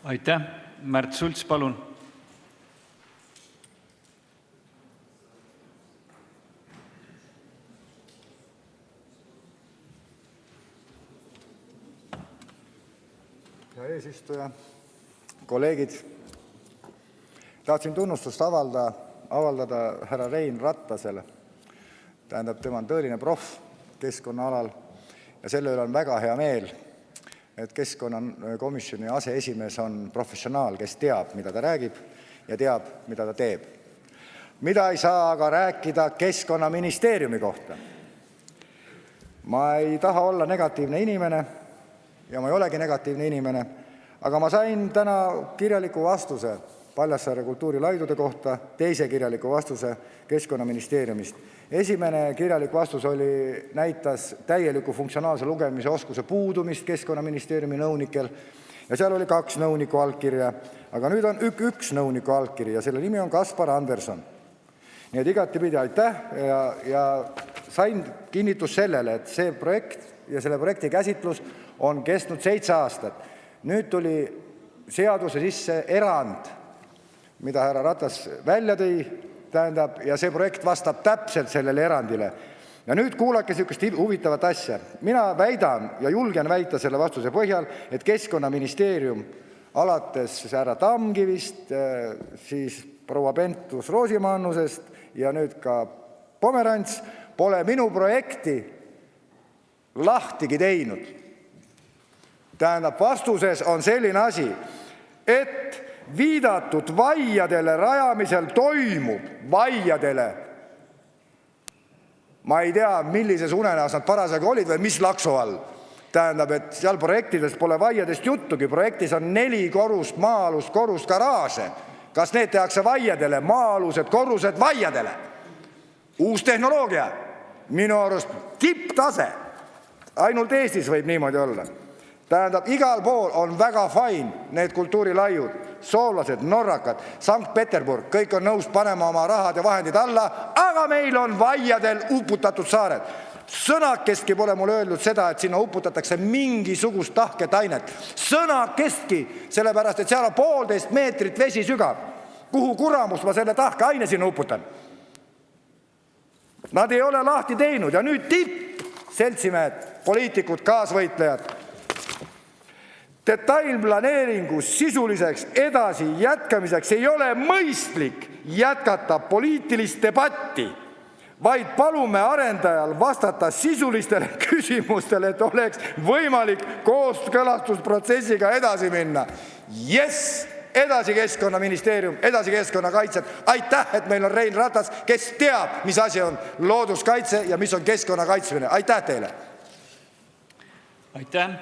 Aitäh! Märt Sults, palun! Hea eesistuja, kolleegid, tahtsin tunnustust avaldada härra Rein Rattasele. Tähendab, tema on tõeline proff keskkonnaalal ja selle üle on väga hea meel, et keskkonnakomisjoni aseesimees on professionaal, kes teab, mida ta räägib ja teab, mida ta teeb. Mida ei saa aga rääkida Keskkonnaministeeriumi kohta. Ma ei taha olla negatiivne inimene ja ma ei olegi negatiivne inimene, aga ma sain täna kirjaliku vastuse Paljassaare kultuurilaidude kohta, teise kirjaliku vastuse Keskkonnaministeeriumist. Esimene kirjalik vastus näitas täieliku funktsionaalse lugemise oskuse puudumist Keskkonnaministeeriumi nõunikel ja seal oli 2 nõuniku allkirja, aga nüüd on üks nõuniku allkiri ja selle nimi on Kaspar Anderson. Nii et igatipidi aitäh ja sain kinnitus sellele, et see projekt ja selle projekti käsitlus on kestnud 7 aastat. Nüüd tuli seaduse sisse erand, mida härra Ratas välja tõi, ja see projekt vastab täpselt sellele erandile. Ja nüüd kuulake sellist huvitavat asja. Mina väidan ja julgen väita selle vastuse põhjal, et Keskkonnaministeerium alates härra Tamkivist, siis proua Pentus-Rosimannusest ja nüüd ka Pomerants pole minu projekti lahtigi teinud. Tähendab, vastuses on selline asi, et viidatud vaiadele rajamisel toimub vaiadele. Ma ei tea, millises unenäos nad parasjagu olid või mis laksu all. Tähendab, et seal projektides pole vaiadest juttugi. Projektis on 4 korrust, maa-alust korrust, garaaže. Kas need tehakse vaiadele? Maa-alused korrused vaiadele. Uus tehnoloogia. Minu arust tipptase. Ainult Eestis võib niimoodi olla. Tähendab, igal pool on väga fine need kultuurilaiud, soomlased, norrakad, Sankt-Peterburg, kõik on nõus panema oma rahad ja vahendid alla, aga meil on vaiadel uputatud saared. Sõnakestki pole mulle öeldud seda, et sinna uputatakse mingisugust tahket ainet. Sõnakestki, sellepärast, et seal on 1,5 meetrit vesi sügav. Kuhu kuramust ma selle tahke aine sinna uputan? Nad ei ole lahti teinud ja nüüd seltsimehed, poliitikud, kaasvõitlejad. Detailplaneeringu sisuliseks edasi jätkamiseks ei ole mõistlik jätkata poliitilist debatti, vaid palume arendajal vastata sisulistele küsimustele, et oleks võimalik kooskõlastusprotsessiga edasi minna. Yes! Edasi Keskkonnaministeerium, edasi keskkonnakaitset. Aitäh, et meil on Rein Ratas, kes teab, mis asi on looduskaitse ja mis on keskkonna kaitsmine. Aitäh teile! Aitäh!